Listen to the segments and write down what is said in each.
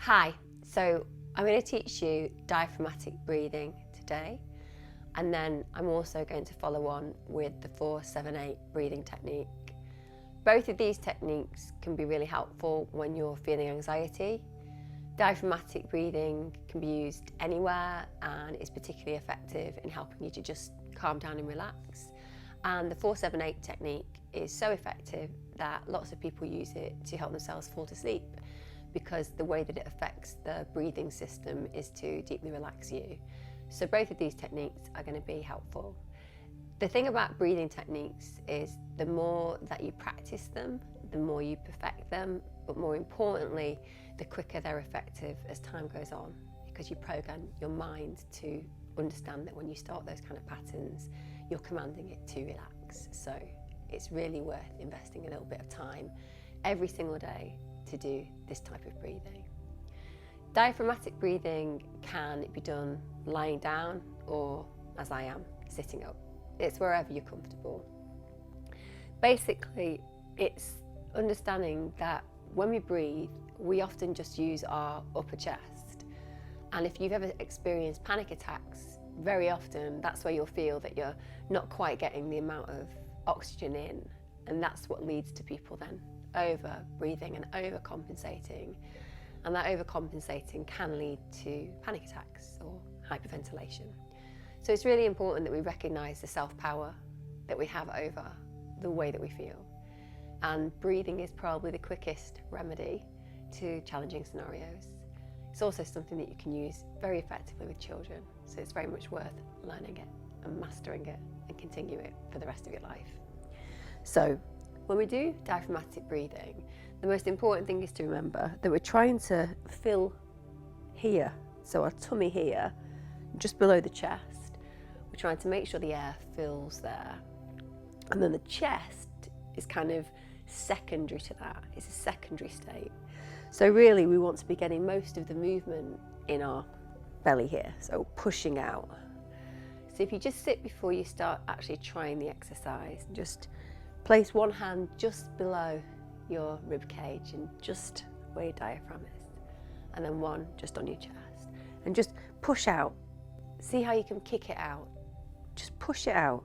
Hi, so I'm going to teach you diaphragmatic breathing today, and then I'm also going to follow on with the 4-7-8 breathing technique. Both of these techniques can be really helpful when you're feeling anxiety. Diaphragmatic breathing can be used anywhere and is particularly effective in helping you to just calm down and relax. And the 4-7-8 technique is so effective that lots of people use it to help themselves fall to sleep, because the way that it affects the breathing system is to deeply relax you. So both of these techniques are going to be helpful. The thing about breathing techniques is the more that you practice them, the more you perfect them, but more importantly, the quicker they're effective as time goes on, because you program your mind to understand that when you start those kind of patterns, you're commanding it to relax. So it's really worth investing a little bit of time every single day to do this type of breathing. Diaphragmatic breathing can be done lying down or, as I am, sitting up. It's wherever you're comfortable. Basically, it's understanding that when we breathe, we often just use our upper chest. And if you've ever experienced panic attacks, very often that's where you'll feel that you're not quite getting the amount of oxygen in. And that's what leads to people then over breathing and overcompensating, and that overcompensating can lead to panic attacks or hyperventilation. So it's really important that we recognise the self-power that we have over the way that we feel, and breathing is probably the quickest remedy to challenging scenarios. It's also something that you can use very effectively with children, so it's very much worth learning it and mastering it and continue it for the rest of your life. So when we do diaphragmatic breathing, the most important thing is to remember that we're trying to fill here, so our tummy here, just below the chest. We're trying to make sure the air fills there. And then the chest is kind of secondary to that. It's a secondary state. So really we want to be getting most of the movement in our belly here, so pushing out. So if you just sit before you start actually trying the exercise, just place one hand just below your rib cage and just where your diaphragm is, and then one just on your chest, and just push out. See how you can kick it out. Just push it out.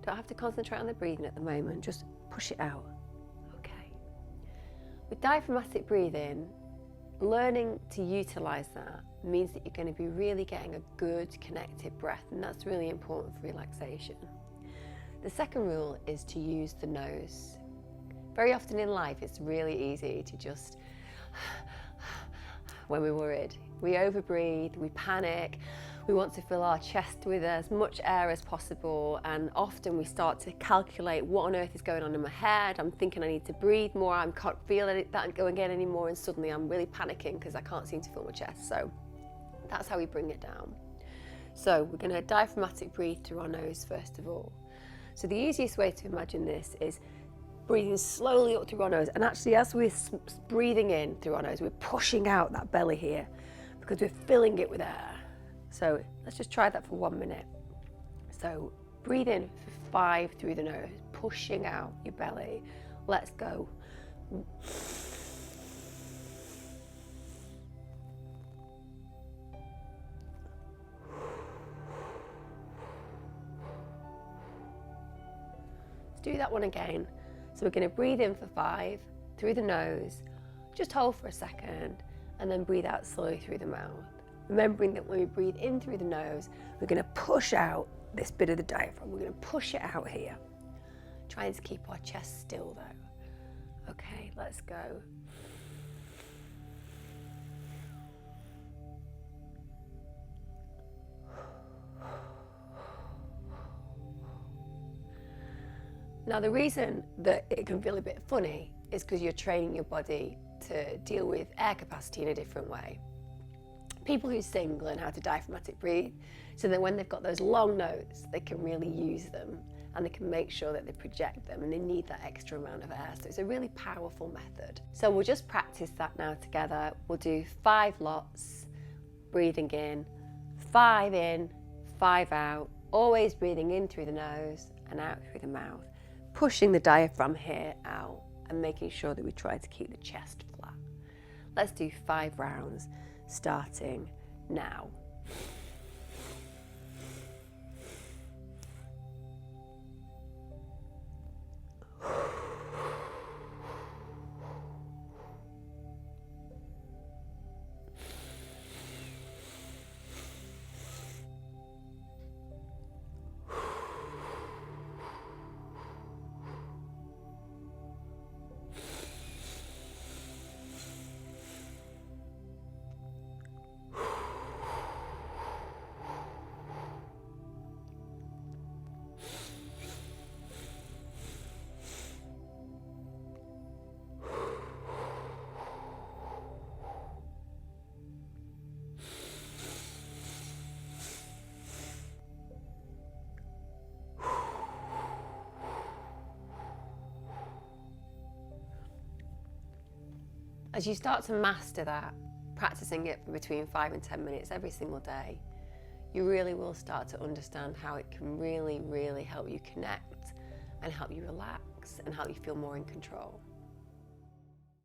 Don't have to concentrate on the breathing at the moment, just push it out. Okay. With diaphragmatic breathing, learning to utilize that means that you're going to be really getting a good connected breath, and that's really important for relaxation. The second rule is to use the nose. Very often in life, it's really easy to just, when we're worried, we overbreathe, we panic, we want to fill our chest with as much air as possible, and often we start to calculate what on earth is going on in my head. I'm thinking I need to breathe more, I can't feel that going in anymore, and suddenly I'm really panicking because I can't seem to fill my chest. So that's how we bring it down. So we're going to diaphragmatic breathe through our nose first of all. So the easiest way to imagine this is breathing slowly up through our nose, and actually as we're breathing in through our nose, we're pushing out that belly here because we're filling it with air. So let's just try that for 1 minute. So breathe in for 5 through the nose, pushing out your belly. Let's go. Do that one again. So we're going to breathe in for 5 through the nose, just hold for a second, and then breathe out slowly through the mouth. Remembering that when we breathe in through the nose, we're going to push out this bit of the diaphragm. We're going to push it out here. Trying to keep our chest still though. Okay, let's go. Now the reason that it can feel a bit funny is because you're training your body to deal with air capacity in a different way. People who sing learn how to diaphragmatic breathe so that when they've got those long notes, they can really use them and they can make sure that they project them, and they need that extra amount of air. So it's a really powerful method. So we'll just practice that now together. We'll do 5 lots, breathing in, 5 in, 5 out, always breathing in through the nose and out through the mouth, pushing the diaphragm here out and making sure that we try to keep the chest flat. Let's do 5 rounds, starting now. As you start to master that, practicing it for between 5 and 10 minutes every single day, you really will start to understand how it can really, really help you connect and help you relax and help you feel more in control.